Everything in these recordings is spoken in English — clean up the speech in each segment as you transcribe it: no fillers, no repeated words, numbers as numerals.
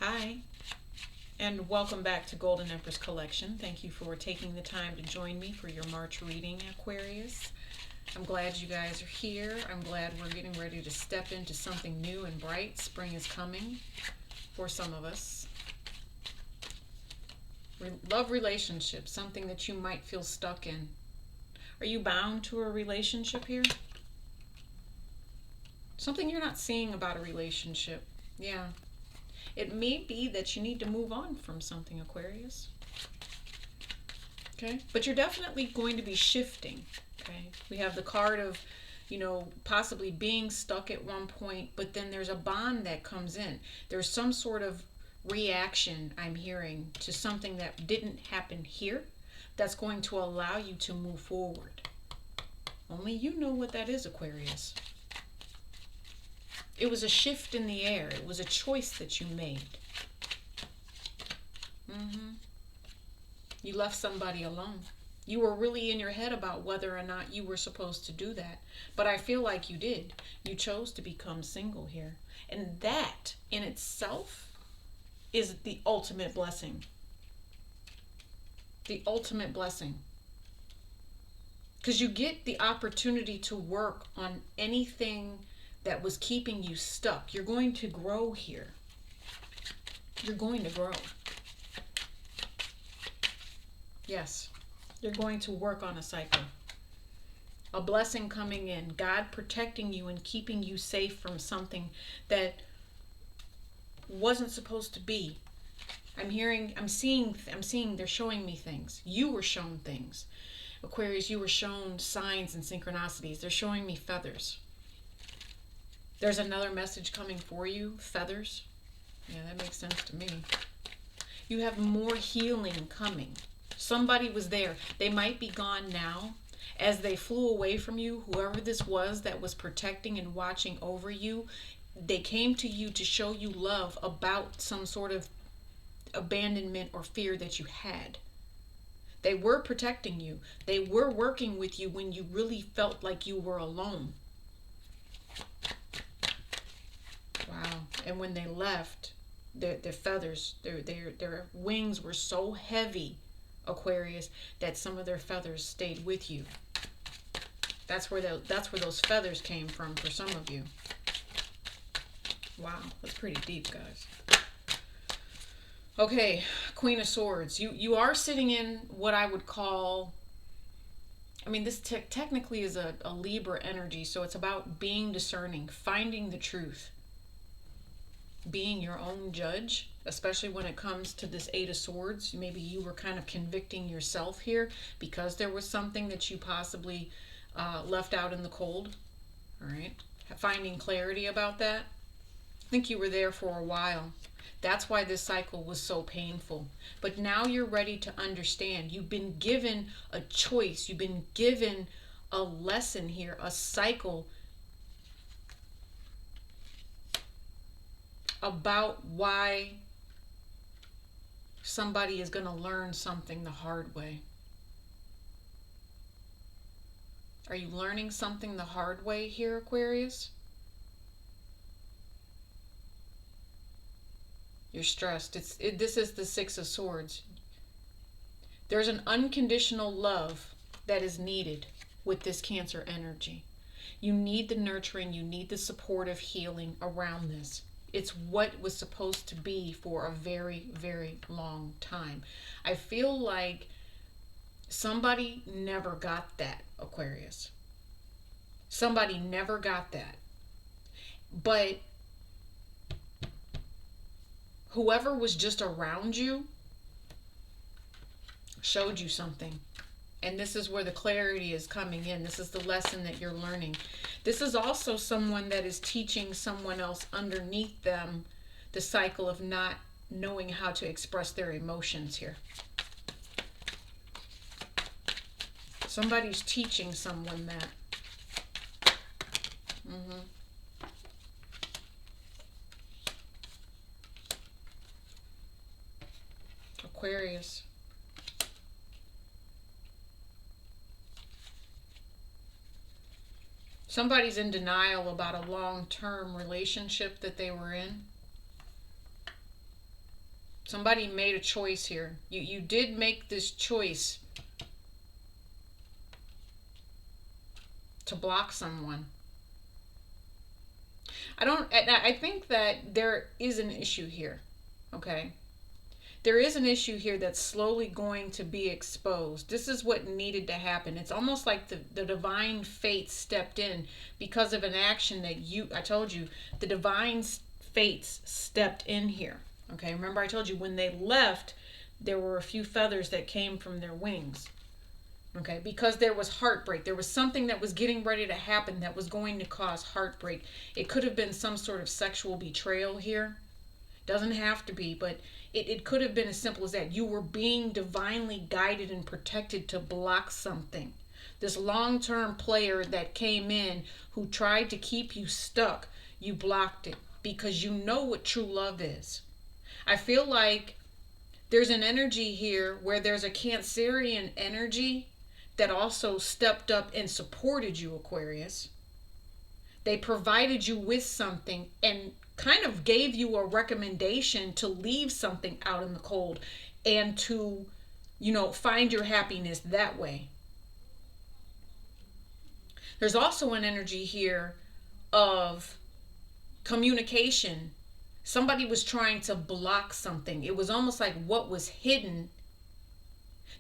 Hi, and welcome back to Golden Empress Collection. Thank you for taking the time to join me for your March reading, Aquarius. I'm glad you guys are here. I'm glad we're getting ready to step into something new and bright. Spring is coming for some of us. Love relationships, something that you might feel stuck in. Are you bound to a relationship here? Something you're not seeing about a relationship. Yeah. It may be that you need to move on from something, Aquarius. Okay? But you're definitely going to be shifting. Okay? We have the card of, possibly being stuck at one point, but then there's a bond that comes in. There's some sort of reaction I'm hearing to something that didn't happen here that's going to allow you to move forward. Only you know what that is, Aquarius. It was a shift in the air. It was a choice that you made. You left somebody alone. You were really in your head about whether or not you were supposed to do that. But I feel like you did. You chose to become single here. And that in itself is the ultimate blessing. The ultimate blessing. Because you get the opportunity to work on anything that was keeping you stuck. You're going to grow here. You're going to grow. Yes. You're going to work on a cycle. A blessing coming in. God protecting you and keeping you safe from something that wasn't supposed to be. I'm seeing, they're showing me things. You were shown things. Aquarius, you were shown signs and synchronicities. They're showing me feathers. There's another message coming for you. Feathers. Yeah, that makes sense to me. You have more healing coming. Somebody was there. They might be gone now. As they flew away from you, whoever this was that was protecting and watching over you, they came to you to show you love about some sort of abandonment or fear that you had. They were protecting you. They were working with you when you really felt like you were alone. Wow. And when they left, their feathers, their wings were so heavy, Aquarius, that some of their feathers stayed with you. That's where those feathers came from for some of you. Wow, that's pretty deep, guys. Okay, Queen of Swords. You are sitting in what I would call, this technically is a Libra energy, so it's about being discerning, finding the truth, being your own judge, especially when it comes to this Eight of Swords. Maybe you were kind of convicting yourself here because there was something that you possibly left out in the cold. All right, finding clarity about that. I think you were there for a while. That's why this cycle was so painful. But now you're ready to understand. You've been given a choice. You've been given a lesson here, a cycle about why somebody is going to learn something the hard way. Are you learning something the hard way here, Aquarius? You're stressed. This is the Six of Swords. There's an unconditional love that is needed with this Cancer energy. You need the nurturing. You need the supportive healing around this. It's what was supposed to be for a very, very long time. I feel like somebody never got that, Aquarius. Somebody never got that. But whoever was just around you showed you something. And this is where the clarity is coming in. This is the lesson that you're learning. This is also someone that is teaching someone else underneath them the cycle of not knowing how to express their emotions here. Somebody's teaching someone that. Aquarius. Somebody's in denial about a long-term relationship that they were in. Somebody made a choice here. You did make this choice to block someone. I think that there is an issue here. Okay? There is an issue here that's slowly going to be exposed. This is what needed to happen. It's almost like the divine fate stepped in because of an action that I told you, the divine fates stepped in here. Okay, remember I told you when they left, there were a few feathers that came from their wings. Okay, because there was heartbreak. There was something that was getting ready to happen that was going to cause heartbreak. It could have been some sort of sexual betrayal here. Doesn't have to be, but it could have been as simple as that. You were being divinely guided and protected to block something. This long-term player that came in who tried to keep you stuck, you blocked it because you know what true love is. I feel like there's an energy here where there's a Cancerian energy that also stepped up and supported you, Aquarius. They provided you with something and kind of gave you a recommendation to leave something out in the cold and to, find your happiness that way. There's also an energy here of communication. Somebody was trying to block something. It was almost like what was hidden.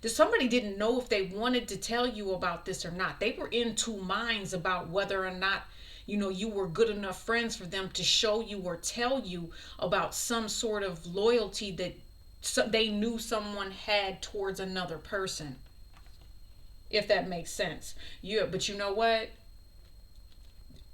Somebody didn't know if they wanted to tell you about this or not. They were in two minds about whether or not you were good enough friends for them to show you or tell you about some sort of loyalty that they knew someone had towards another person. If that makes sense. Yeah, but you know what?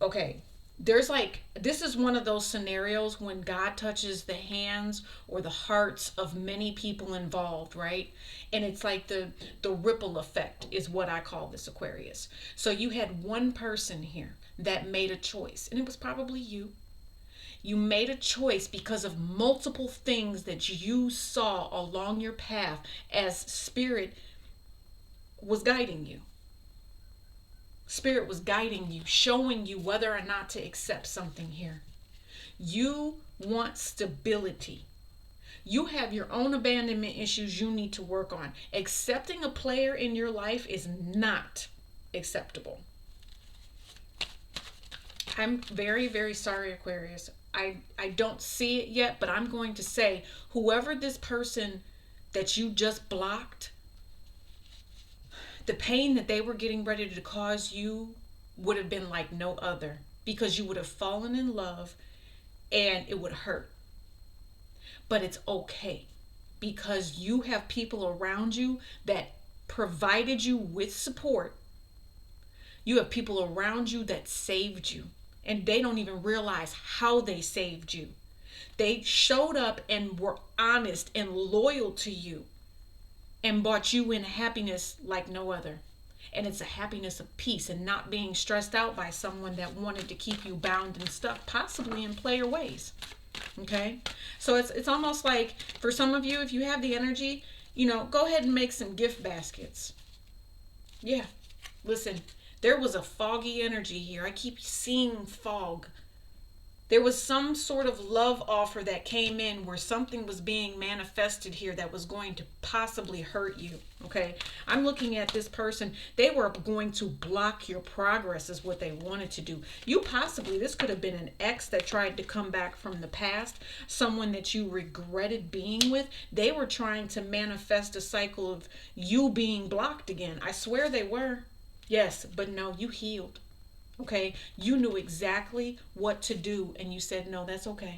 Okay, this is one of those scenarios when God touches the hands or the hearts of many people involved, right? And it's like the ripple effect is what I call this, Aquarius. So you had one person here that made a choice, and it was probably you. You made a choice because of multiple things that you saw along your path as Spirit was guiding you. Spirit was guiding you, showing you whether or not to accept something here. You want stability. You have your own abandonment issues you need to work on. Accepting a player in your life is not acceptable. I'm very, very sorry, Aquarius. I don't see it yet, but I'm going to say whoever this person that you just blocked, the pain that they were getting ready to cause you would have been like no other, because you would have fallen in love and it would hurt. But it's okay because you have people around you that provided you with support. You have people around you that saved you, and they don't even realize how they saved you. They showed up and were honest and loyal to you and brought you in happiness like no other. And it's a happiness of peace and not being stressed out by someone that wanted to keep you bound and stuck, possibly in player ways. Okay? So it's almost like, for some of you, if you have the energy, go ahead and make some gift baskets. Yeah. Listen, there was a foggy energy here. I keep seeing fog. There was some sort of love offer that came in where something was being manifested here that was going to possibly hurt you. Okay, I'm looking at this person. They were going to block your progress is what they wanted to do. This could have been an ex that tried to come back from the past, someone that you regretted being with. They were trying to manifest a cycle of you being blocked again. I swear they were. Yes, but no, you healed. Okay, you knew exactly what to do and you said, no, that's okay.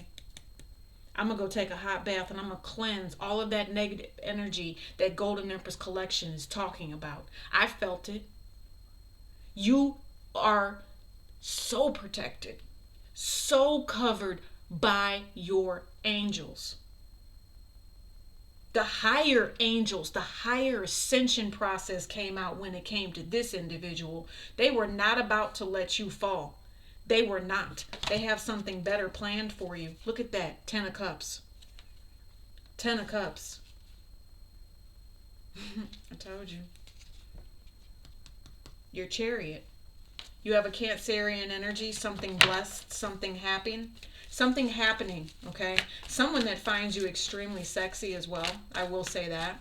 I'm going to go take a hot bath and I'm going to cleanse all of that negative energy that Golden Empress collection is talking about. I felt it. You are so protected, so covered by your angels. The higher angels, the higher ascension process came out when it came to this individual. They were not about to let you fall. They were not. They have something better planned for you. Look at that. 10 of Cups. 10 of Cups. I told you. Your Chariot. You have a Cancerian energy, something blessed, something happy. Something happening, okay? Someone that finds you extremely sexy as well. I will say that.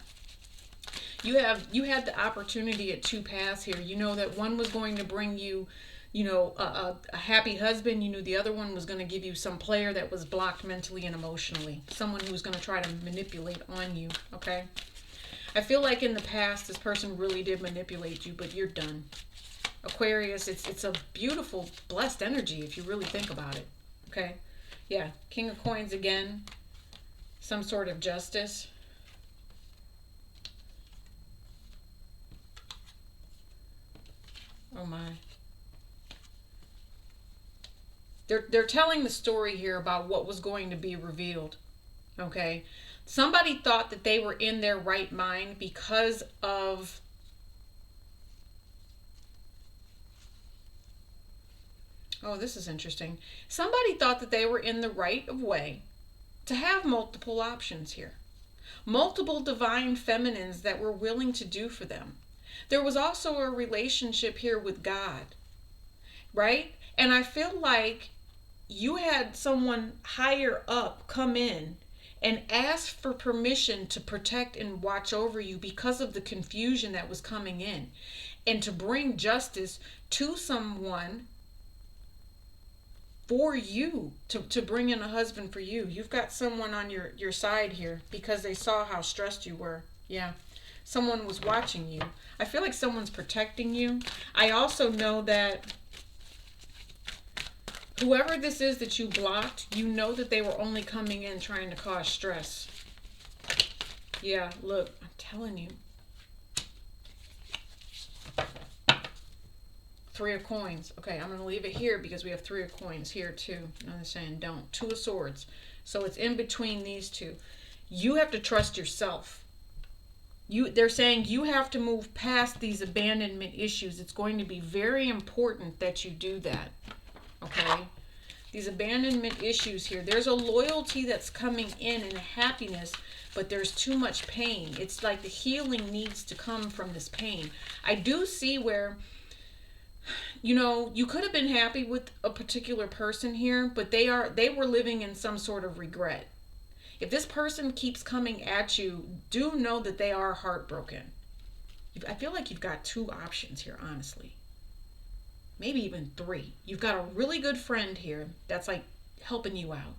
You had the opportunity at two paths here. You know that one was going to bring you, a happy husband. You knew the other one was going to give you some player that was blocked mentally and emotionally. Someone who was going to try to manipulate on you, okay? I feel like in the past, this person really did manipulate you, but you're done. Aquarius, it's a beautiful, blessed energy if you really think about it, okay? Yeah, King of Coins again. Some sort of justice. Oh my. They're telling the story here about what was going to be revealed. Okay? Somebody thought that they were in their right mind because of oh, this is interesting. Somebody thought that they were in the right of way to have multiple options here. Multiple divine feminines that were willing to do for them. There was also a relationship here with God, right? And I feel like you had someone higher up come in and ask for permission to protect and watch over you because of the confusion that was coming in, and to bring justice to someone for you, to bring in a husband for you. You've got someone on your side here because they saw how stressed you were. Yeah. Someone was watching you. I feel like someone's protecting you. I also know that whoever this is that you blocked, you know that they were only coming in trying to cause stress. Yeah, look, I'm telling you. Three of Coins. Okay, I'm going to leave it here because we have Three of Coins here too. No, they're saying don't. Two of Swords. So it's in between these two. You have to trust yourself. They're saying you have to move past these abandonment issues. It's going to be very important that you do that. Okay? These abandonment issues here. There's a loyalty that's coming in and a happiness, but there's too much pain. It's like the healing needs to come from this pain. I do see where, you could have been happy with a particular person here, but they were living in some sort of regret. If this person keeps coming at you, do know that they are heartbroken. I feel like you've got two options here, honestly. Maybe even three. You've got a really good friend here that's like helping you out.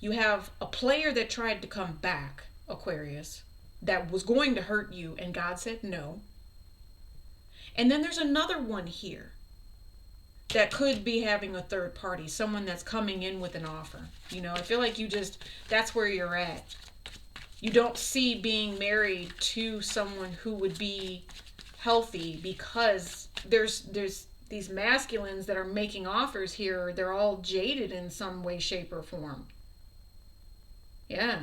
You have a player that tried to come back, Aquarius, that was going to hurt you, and God said no. And then there's another one here that could be having a third party, someone that's coming in with an offer. I feel like that's where you're at. You don't see being married to someone who would be healthy because there's these masculines that are making offers here. They're all jaded in some way, shape, or form. Yeah.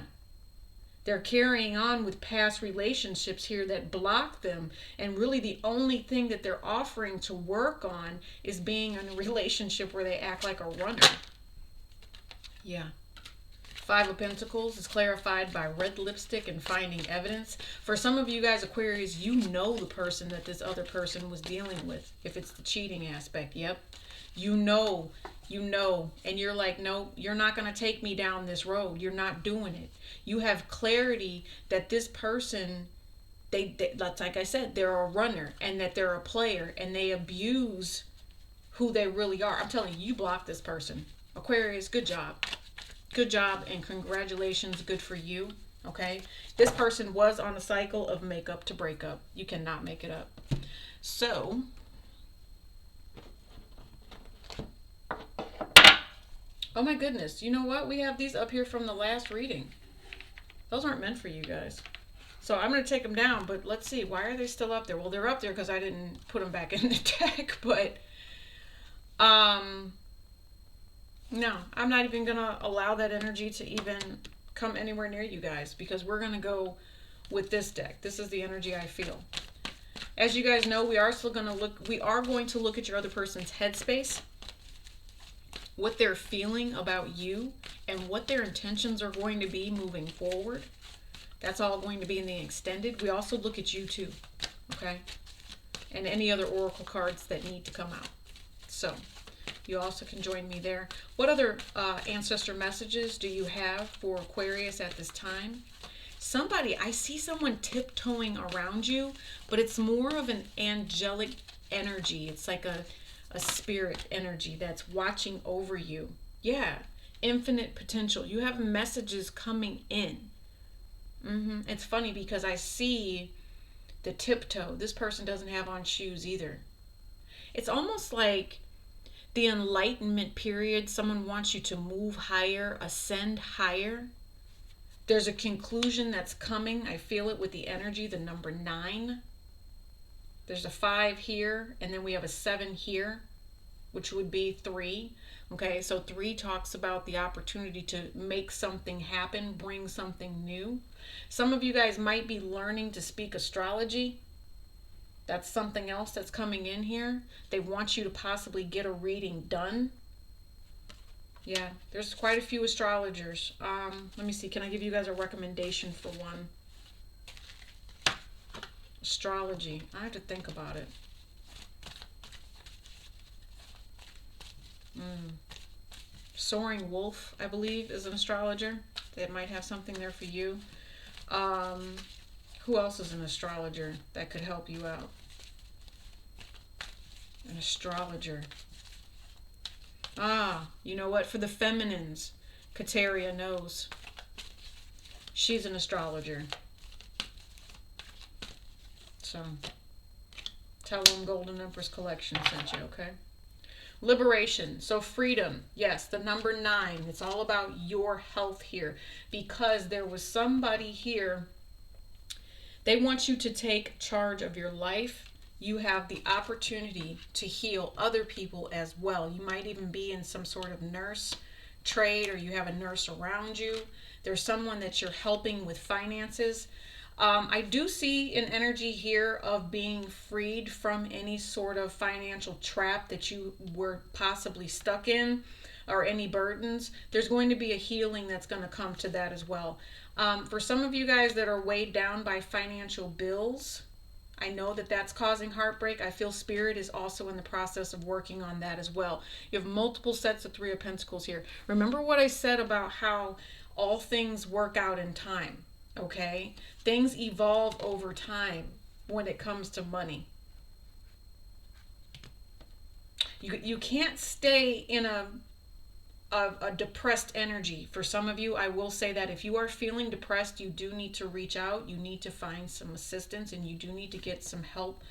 They're carrying on with past relationships here that block them. And really the only thing that they're offering to work on is being in a relationship where they act like a runner. Yeah. Five of Pentacles is clarified by red lipstick and finding evidence. For some of you guys, Aquarius, you know the person that this other person was dealing with. If it's the cheating aspect, yep. You know, and you're like, no, you're not going to take me down this road. You're not doing it. You have clarity that this person, like I said, they're a runner and that they're a player and they abuse who they really are. I'm telling you, you block this person. Aquarius, good job. Good job and congratulations. Good for you. Okay. This person was on a cycle of make up to break up. You cannot make it up. So, oh my goodness. You know what? We have these up here from the last reading. Those aren't meant for you guys. So I'm going to take them down, but let's see. Why are they still up there? Well, they're up there because I didn't put them back in the deck, but no, I'm not even going to allow that energy to even come anywhere near you guys because we're going to go with this deck. This is the energy I feel. As you guys know, we are going to look at your other person's headspace, what they're feeling about you, and what their intentions are going to be moving forward. That's all going to be in the extended. We also look at you too, okay? And any other oracle cards that need to come out. So, You also can join me there. What other ancestor messages do you have for Aquarius at this time? Somebody, I see someone tiptoeing around you, but it's more of an angelic energy. It's like a spirit energy that's watching over you. Yeah, infinite potential. You have messages coming in. It's funny because I see the tiptoe. This person doesn't have on shoes either. It's almost like the enlightenment period. Someone wants you to move higher, ascend higher. There's a conclusion that's coming. I feel it with the energy, the number 9. There's a 5 here, and then we have a 7 here, which would be 3. Okay, so 3 talks about the opportunity to make something happen, bring something new. Some of you guys might be learning to speak astrology. That's something else that's coming in here. They want you to possibly get a reading done. Yeah, there's quite a few astrologers. Let me see. Can I give you guys a recommendation for one? Astrology. I have to think about it. Soaring Wolf, I believe, is an astrologer. That might have something there for you. Who else is an astrologer that could help you out? An astrologer. You know what? For the feminines, Kateria knows. She's an astrologer. So, tell them Golden Empress Collection sent you, okay? Liberation. So freedom. Yes, the number 9. It's all about your health here. Because there was somebody here. They want you to take charge of your life. You have the opportunity to heal other people as well. You might even be in some sort of nurse trade, or you have a nurse around you. There's someone that you're helping with finances. I do see an energy here of being freed from any sort of financial trap that you were possibly stuck in, or any burdens. There's going to be a healing that's going to come to that as well. For some of you guys that are weighed down by financial bills, I know that that's causing heartbreak. I feel Spirit is also in the process of working on that as well. You have multiple sets of 3 of Pentacles here. Remember what I said about how all things work out in time, okay? Things evolve over time when it comes to money. You can't stay in a depressed energy. For some of you, I will say that if you are feeling depressed, you do need to reach out. You need to find some assistance, and you do need to get some help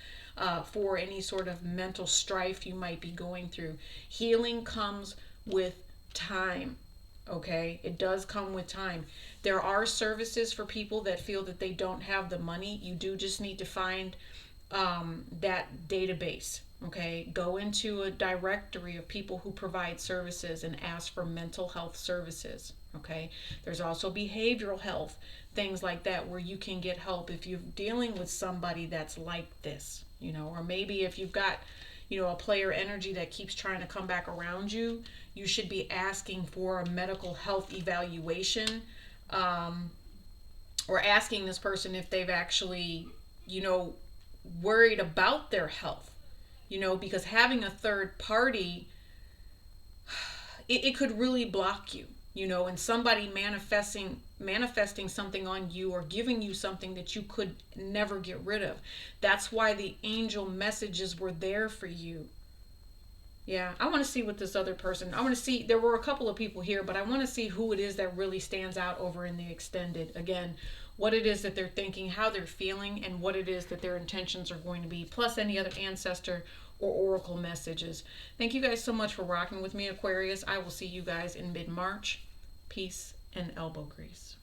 for any sort of mental strife you might be going through. Healing comes with time, okay? It does come with time. There are services for people that feel that they don't have the money. You do just need to find that database. Okay, go into a directory of people who provide services and ask for mental health services. Okay, there's also behavioral health, things like that, where you can get help if you're dealing with somebody that's like this, you know, or maybe if you've got, you know, a player energy that keeps trying to come back around you, you should be asking for a medical health evaluation, or asking this person if they've actually, you know, worried about their health. You know, because having a third party, it could really block you, you know, and somebody manifesting something on you or giving you something that you could never get rid of. That's why the angel messages were there for you. Yeah, I want to see what this other person, I want to see, there were a couple of people here, but I want to see who it is that really stands out over in the extended. Again, what it is that they're thinking, how they're feeling, and what it is that their intentions are going to be, plus any other ancestor or oracle messages. Thank you guys so much for rocking with me, Aquarius. I will see you guys in mid-March. Peace and elbow grease.